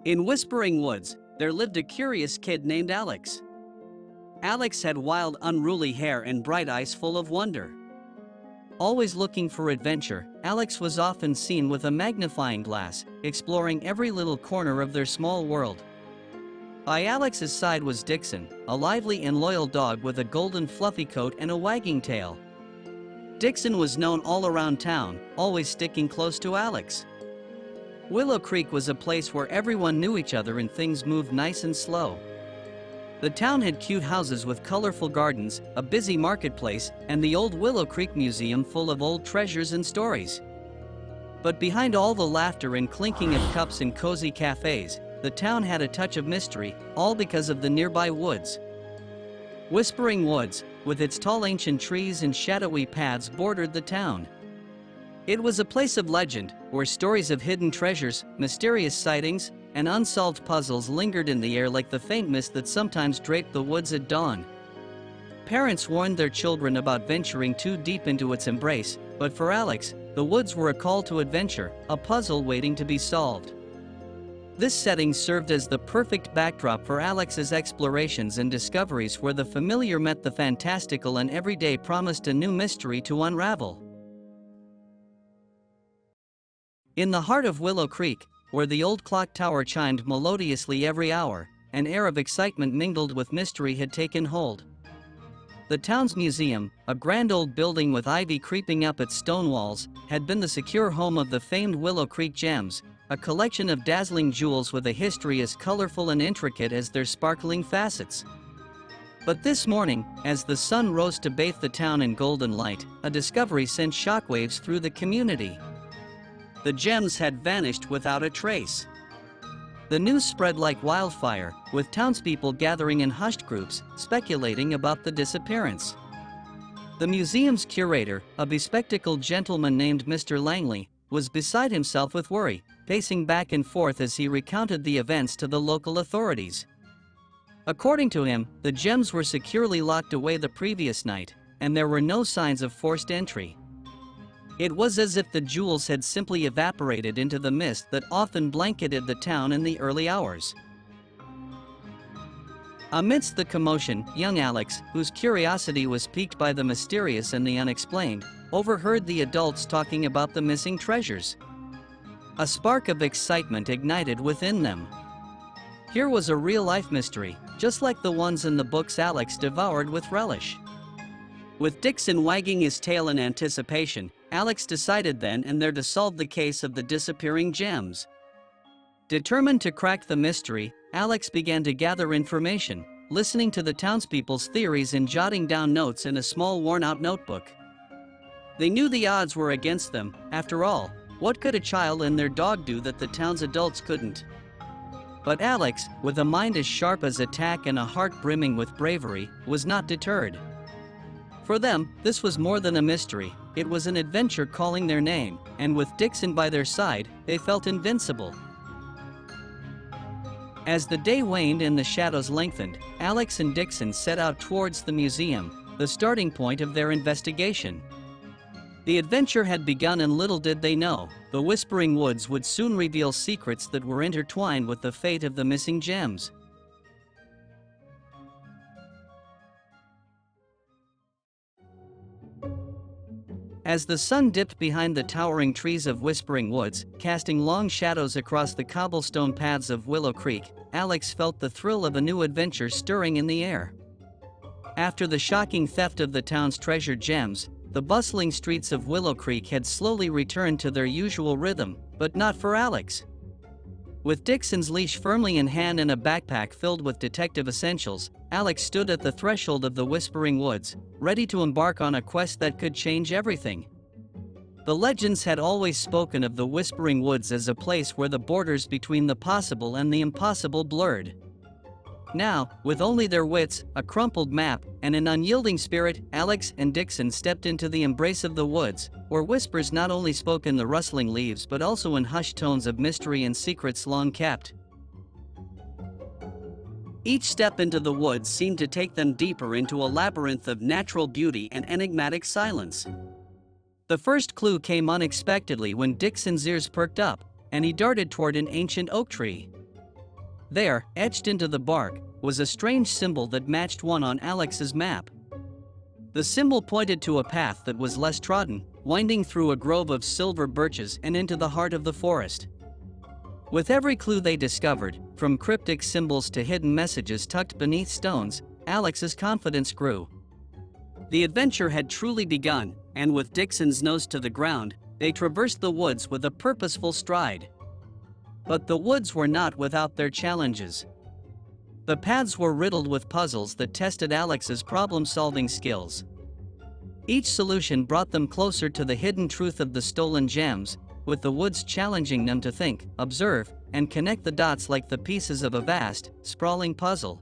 In Whispering Woods, there lived a curious kid named Alex. Alex had wild, unruly hair and bright eyes full of wonder. Always looking for adventure, Alex was often seen with a magnifying glass, exploring every little corner of their small world. By Alex's side was Dixon, a lively and loyal dog with a golden fluffy coat and a wagging tail. Dixon was known all around town, always sticking close to Alex. Willow Creek was a place where everyone knew each other and things moved nice and slow. The town had cute houses with colorful gardens, a busy marketplace, and the old Willow Creek Museum full of old treasures and stories. But behind all the laughter and clinking of cups and cozy cafes, the town had a touch of mystery, all because of the nearby woods. Whispering Woods, with its tall ancient trees and shadowy paths, bordered the town. It was a place of legend, where stories of hidden treasures, mysterious sightings, and unsolved puzzles lingered in the air like the faint mist that sometimes draped the woods at dawn. Parents warned their children about venturing too deep into its embrace, but for Alex, the woods were a call to adventure, a puzzle waiting to be solved. This setting served as the perfect backdrop for Alex's explorations and discoveries, where the familiar met the fantastical and every day promised a new mystery to unravel. In the heart of Willow Creek, where the old clock tower chimed melodiously every hour, an air of excitement mingled with mystery had taken hold. The town's museum, a grand old building with ivy creeping up its stone walls, had been the secure home of the famed Willow Creek gems, a collection of dazzling jewels with a history as colorful and intricate as their sparkling facets. But this morning, as the sun rose to bathe the town in golden light, a discovery sent shockwaves through the community. The gems had vanished without a trace. The news spread like wildfire, with townspeople gathering in hushed groups, speculating about the disappearance. The museum's curator, a bespectacled gentleman named Mr. Langley, was beside himself with worry, pacing back and forth as he recounted the events to the local authorities. According to him, the gems were securely locked away the previous night, and there were no signs of forced entry. It was as if the jewels had simply evaporated into the mist that often blanketed the town in the early hours. Amidst the commotion, young Alex, whose curiosity was piqued by the mysterious and the unexplained, overheard the adults talking about the missing treasures. A spark of excitement ignited within them. Here was a real-life mystery, just like the ones in the books Alex devoured with relish. With Dixon wagging his tail in anticipation, Alex decided then and there to solve the case of the disappearing gems. Determined to crack the mystery, Alex began to gather information, listening to the townspeople's theories and jotting down notes in a small worn-out notebook. They knew the odds were against them. After all, what could a child and their dog do that the town's adults couldn't? But Alex, with a mind as sharp as a tack and a heart brimming with bravery, was not deterred. For them, this was more than a mystery, it was an adventure calling their name, and with Dixon by their side, they felt invincible. As the day waned and the shadows lengthened, Alex and Dixon set out towards the museum, the starting point of their investigation. The adventure had begun, and little did they know, the Whispering Woods would soon reveal secrets that were intertwined with the fate of the missing gems. As the sun dipped behind the towering trees of Whispering Woods, casting long shadows across the cobblestone paths of Willow Creek, Alex felt the thrill of a new adventure stirring in the air. After the shocking theft of the town's treasured gems, the bustling streets of Willow Creek had slowly returned to their usual rhythm, but not for Alex. With Dixon's leash firmly in hand and a backpack filled with detective essentials, Alex stood at the threshold of the Whispering Woods, ready to embark on a quest that could change everything. The legends had always spoken of the Whispering Woods as a place where the borders between the possible and the impossible blurred. Now, with only their wits, a crumpled map, and an unyielding spirit, Alex and Dixon stepped into the embrace of the woods, where whispers not only spoke in the rustling leaves but also in hushed tones of mystery and secrets long kept. Each step into the woods seemed to take them deeper into a labyrinth of natural beauty and enigmatic silence. The first clue came unexpectedly when Dixon's ears perked up, and he darted toward an ancient oak tree. There, etched into the bark, was a strange symbol that matched one on Alex's map. The symbol pointed to a path that was less trodden, winding through a grove of silver birches and into the heart of the forest. With every clue they discovered, from cryptic symbols to hidden messages tucked beneath stones, Alex's confidence grew. The adventure had truly begun, and with Dixon's nose to the ground, they traversed the woods with a purposeful stride. But the woods were not without their challenges. The paths were riddled with puzzles that tested Alex's problem-solving skills. Each solution brought them closer to the hidden truth of the stolen gems, with the woods challenging them to think, observe, and connect the dots like the pieces of a vast, sprawling puzzle.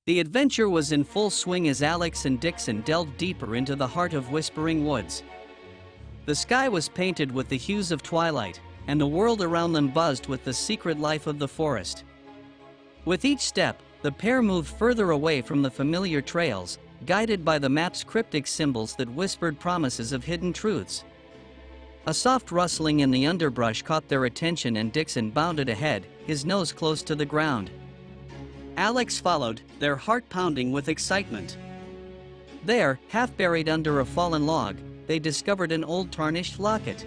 The adventure was in full swing as Alex and Dixon delved deeper into the heart of Whispering Woods. The sky was painted with the hues of twilight, and the world around them buzzed with the secret life of the forest. With each step, the pair moved further away from the familiar trails, guided by the map's cryptic symbols that whispered promises of hidden truths. A soft rustling in the underbrush caught their attention and Dixon bounded ahead, his nose close to the ground. Alex followed, their heart pounding with excitement. There, half buried under a fallen log, they discovered an old tarnished locket.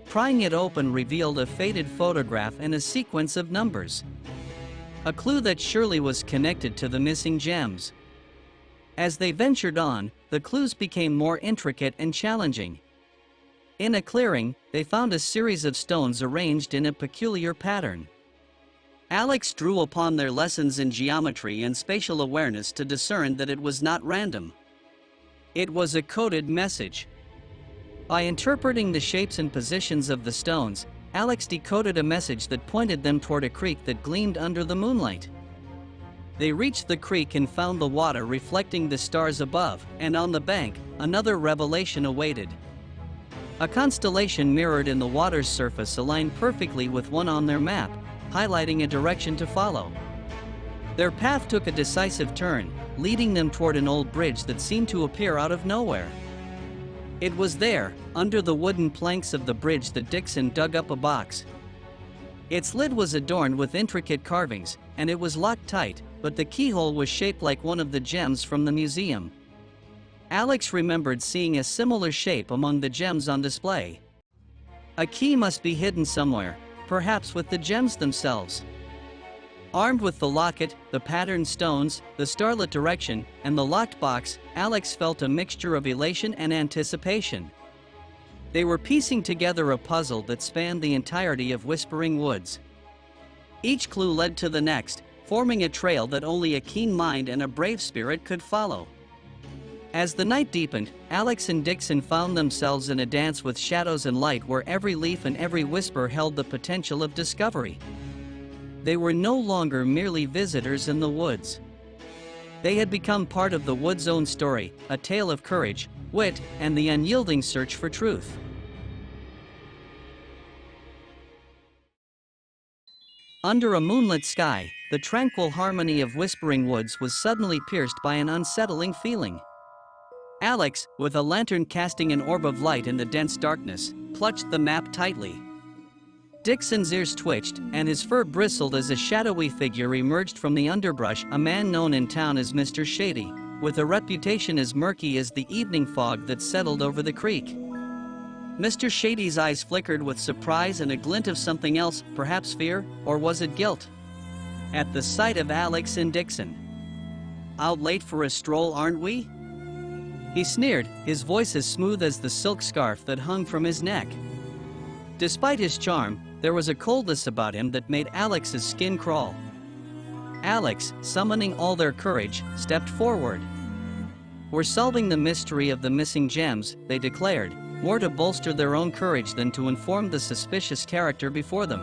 Prying it open revealed a faded photograph and a sequence of numbers. A clue that surely was connected to the missing gems. As they ventured on, the clues became more intricate and challenging. In a clearing, they found a series of stones arranged in a peculiar pattern. Alex drew upon their lessons in geometry and spatial awareness to discern that it was not random. It was a coded message. By interpreting the shapes and positions of the stones, Alex decoded a message that pointed them toward a creek that gleamed under the moonlight. They reached the creek and found the water reflecting the stars above, and on the bank, another revelation awaited. A constellation mirrored in the water's surface aligned perfectly with one on their map, highlighting a direction to follow. Their path took a decisive turn, leading them toward an old bridge that seemed to appear out of nowhere. It was there, under the wooden planks of the bridge, that Dixon dug up a box. Its lid was adorned with intricate carvings, and it was locked tight, but the keyhole was shaped like one of the gems from the museum. Alex remembered seeing a similar shape among the gems on display. A key must be hidden somewhere, perhaps with the gems themselves. Armed with the locket, the patterned stones, the starlit direction, and the locked box, Alex felt a mixture of elation and anticipation. They were piecing together a puzzle that spanned the entirety of Whispering Woods. Each clue led to the next, forming a trail that only a keen mind and a brave spirit could follow. As the night deepened, Alex and Dixon found themselves in a dance with shadows and light where every leaf and every whisper held the potential of discovery. They were no longer merely visitors in the woods. They had become part of the wood's own story, a tale of courage, wit, and the unyielding search for truth. Under a moonlit sky, the tranquil harmony of Whispering Woods was suddenly pierced by an unsettling feeling. Alex, with a lantern casting an orb of light in the dense darkness, clutched the map tightly. Dixon's ears twitched, and his fur bristled as a shadowy figure emerged from the underbrush, a man known in town as Mr. Shady, with a reputation as murky as the evening fog that settled over the creek. Mr. Shady's eyes flickered with surprise and a glint of something else, perhaps fear, or was it guilt? At the sight of Alex and Dixon. "Out late for a stroll, aren't we?" He sneered, his voice as smooth as the silk scarf that hung from his neck. Despite his charm, there was a coldness about him that made Alex's skin crawl. Alex, summoning all their courage, stepped forward. "We're solving the mystery of the missing gems," they declared, more to bolster their own courage than to inform the suspicious character before them.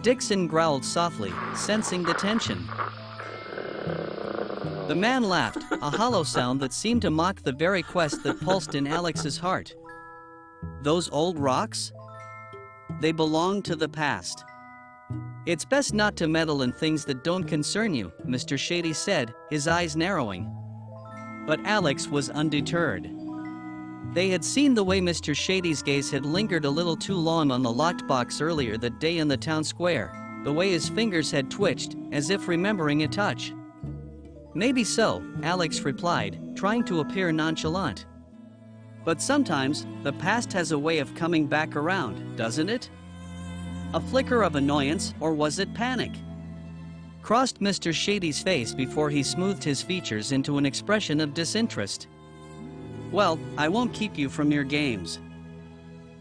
Dixon growled softly, sensing the tension. The man laughed, a hollow sound that seemed to mock the very quest that pulsed in Alex's heart. "Those old rocks? They belong to the past. It's best not to meddle in things that don't concern you," Mr. Shady said, his eyes narrowing. But Alex was undeterred. They had seen the way Mr. Shady's gaze had lingered a little too long on the locked box earlier that day in the town square, the way his fingers had twitched, as if remembering a touch. "Maybe so," Alex replied, trying to appear nonchalant. "But sometimes, the past has a way of coming back around, doesn't it?" A flicker of annoyance, or was it panic, crossed Mr. Shady's face before he smoothed his features into an expression of disinterest. "Well, I won't keep you from your games."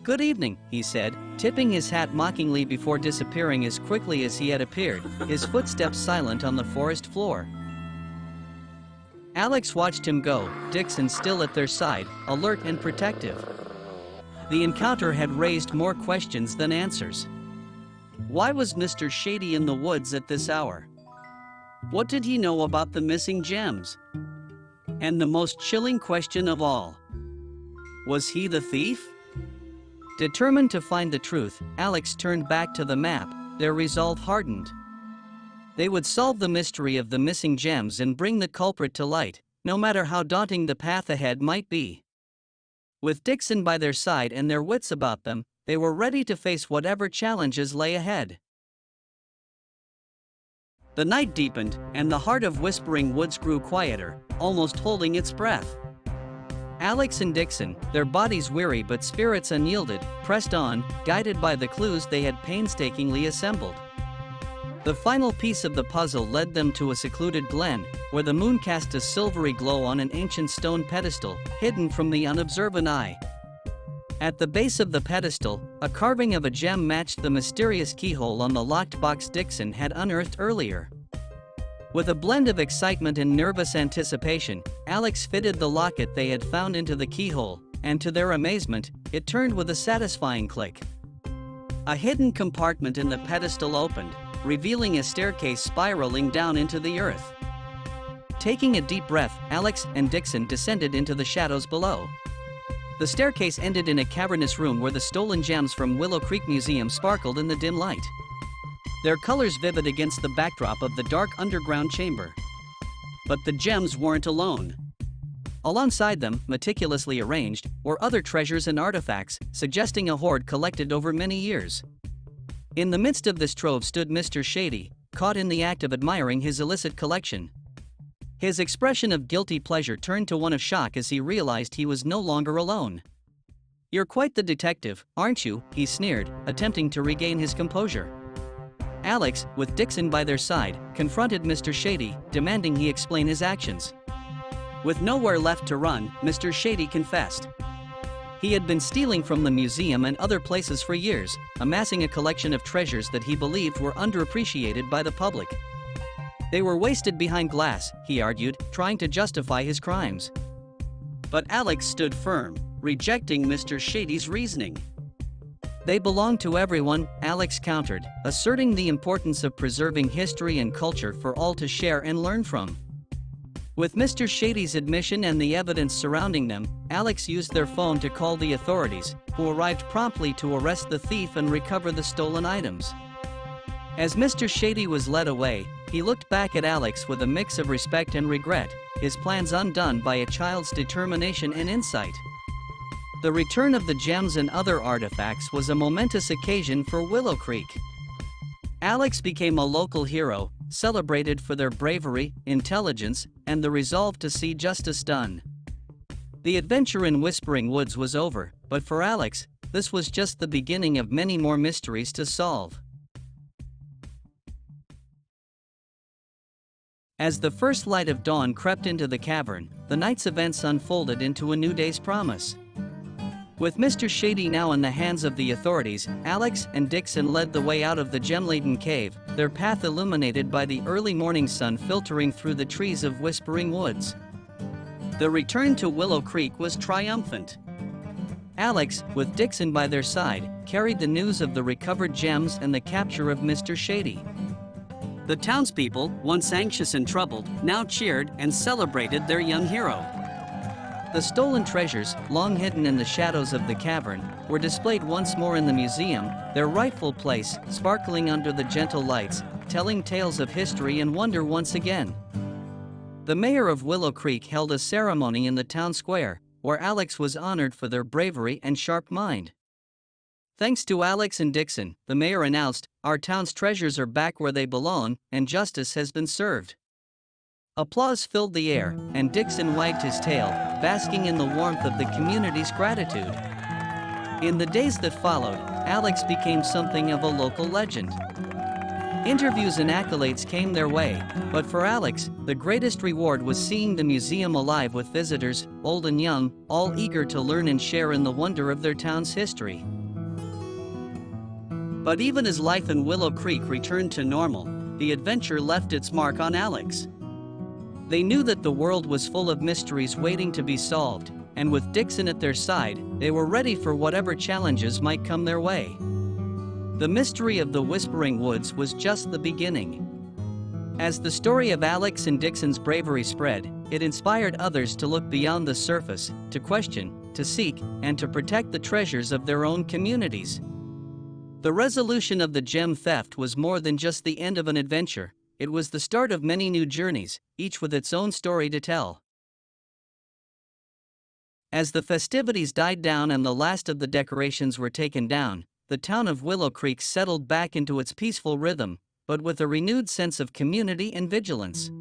"Good evening," he said, tipping his hat mockingly before disappearing as quickly as he had appeared, his footsteps silent on the forest floor. Alex watched him go, Dixon still at their side, alert and protective. The encounter had raised more questions than answers. Why was Mr. Shady in the woods at this hour? What did he know about the missing gems? And the most chilling question of all, was he the thief? Determined to find the truth, Alex turned back to the map, their resolve hardened. They would solve the mystery of the missing gems and bring the culprit to light, no matter how daunting the path ahead might be. With Dixon by their side and their wits about them, they were ready to face whatever challenges lay ahead. The night deepened, and the heart of Whispering Woods grew quieter, almost holding its breath. Alex and Dixon, their bodies weary but spirits unyielded, pressed on, guided by the clues they had painstakingly assembled. The final piece of the puzzle led them to a secluded glen, where the moon cast a silvery glow on an ancient stone pedestal, hidden from the unobservant eye. At the base of the pedestal, a carving of a gem matched the mysterious keyhole on the locked box Dixon had unearthed earlier. With a blend of excitement and nervous anticipation, Alex fitted the locket they had found into the keyhole, and to their amazement, it turned with a satisfying click. A hidden compartment in the pedestal opened, revealing a staircase spiraling down into the earth. Taking a deep breath, Alex and Dixon descended into the shadows below. The staircase ended in a cavernous room where the stolen gems from Willow Creek Museum sparkled in the dim light, their colors vivid against the backdrop of the dark underground chamber. But the gems weren't alone. Alongside them, meticulously arranged, were other treasures and artifacts, suggesting a hoard collected over many years. In the midst of this trove stood Mr. Shady, caught in the act of admiring his illicit collection. His expression of guilty pleasure turned to one of shock as he realized he was no longer alone. "You're quite the detective, aren't you?" he sneered, attempting to regain his composure. Alex, with Dixon by their side, confronted Mr. Shady, demanding he explain his actions. With nowhere left to run, Mr. Shady confessed. He had been stealing from the museum and other places for years, amassing a collection of treasures that he believed were underappreciated by the public. They were wasted behind glass, he argued, trying to justify his crimes. But Alex stood firm, rejecting Mr. Shady's reasoning. "They belong to everyone," Alex countered, asserting the importance of preserving history and culture for all to share and learn from. With Mr. Shady's admission and the evidence surrounding them, Alex used their phone to call the authorities, who arrived promptly to arrest the thief and recover the stolen items. As Mr. Shady was led away, he looked back at Alex with a mix of respect and regret, his plans undone by a child's determination and insight. The return of the gems and other artifacts was a momentous occasion for Willow Creek. Alex became a local hero, celebrated for their bravery, intelligence, and the resolve to see justice done. The adventure in Whispering Woods was over, but for Alex, this was just the beginning of many more mysteries to solve. As the first light of dawn crept into the cavern, the night's events unfolded into a new day's promise. With Mr. Shady now in the hands of the authorities, Alex and Dixon led the way out of the gem-laden cave, their path illuminated by the early morning sun filtering through the trees of Whispering Woods. The return to Willow Creek was triumphant. Alex, with Dixon by their side, carried the news of the recovered gems and the capture of Mr. Shady. The townspeople, once anxious and troubled, now cheered and celebrated their young hero. The stolen treasures, long hidden in the shadows of the cavern, were displayed once more in the museum, their rightful place, sparkling under the gentle lights, telling tales of history and wonder once again. The mayor of Willow Creek held a ceremony in the town square, where Alex was honored for their bravery and sharp mind. Thanks to Alex and Dixon, the mayor announced, "Our town's treasures are back where they belong, and justice has been served." Applause filled the air, and Dixon wagged his tail, basking in the warmth of the community's gratitude. In the days that followed, Alex became something of a local legend. Interviews and accolades came their way, but for Alex, the greatest reward was seeing the museum alive with visitors, old and young, all eager to learn and share in the wonder of their town's history. But even as life in Willow Creek returned to normal, the adventure left its mark on Alex. They knew that the world was full of mysteries waiting to be solved, and with Dixon at their side, they were ready for whatever challenges might come their way. The mystery of the Whispering Woods was just the beginning. As the story of Alex and Dixon's bravery spread, it inspired others to look beyond the surface, to question, to seek, and to protect the treasures of their own communities. The resolution of the gem theft was more than just the end of an adventure, it was the start of many new journeys, each with its own story to tell. As the festivities died down and the last of the decorations were taken down, the town of Willow Creek settled back into its peaceful rhythm, but with a renewed sense of community and vigilance.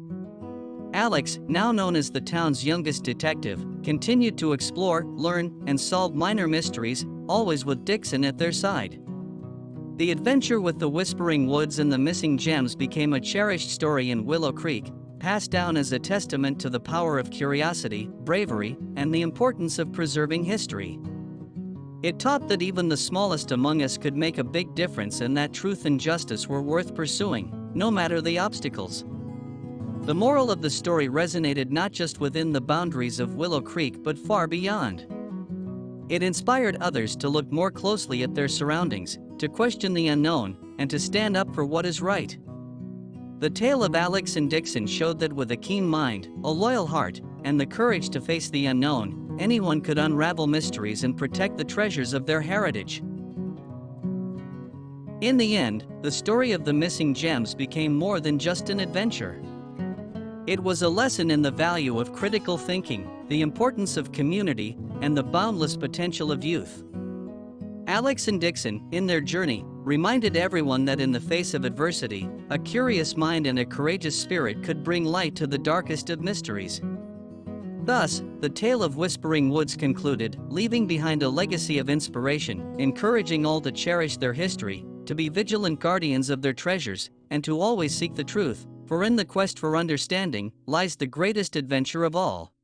Alex, now known as the town's youngest detective, continued to explore, learn, and solve minor mysteries, always with Dixon at their side. The adventure with the Whispering Woods and the missing gems became a cherished story in Willow Creek, passed down as a testament to the power of curiosity, bravery, and the importance of preserving history. It taught that even the smallest among us could make a big difference and that truth and justice were worth pursuing, no matter the obstacles. The moral of the story resonated not just within the boundaries of Willow Creek but far beyond. It inspired others to look more closely at their surroundings, to question the unknown, and to stand up for what is right. The tale of Alex and Dixon showed that with a keen mind, a loyal heart, and the courage to face the unknown, anyone could unravel mysteries and protect the treasures of their heritage. In the end, the story of the missing gems became more than just an adventure. It was a lesson in the value of critical thinking, the importance of community, and the boundless potential of youth. Alex and Dixon, in their journey, reminded everyone that in the face of adversity, a curious mind and a courageous spirit could bring light to the darkest of mysteries. Thus, the tale of Whispering Woods concluded, leaving behind a legacy of inspiration, encouraging all to cherish their history, to be vigilant guardians of their treasures, and to always seek the truth, for in the quest for understanding lies the greatest adventure of all.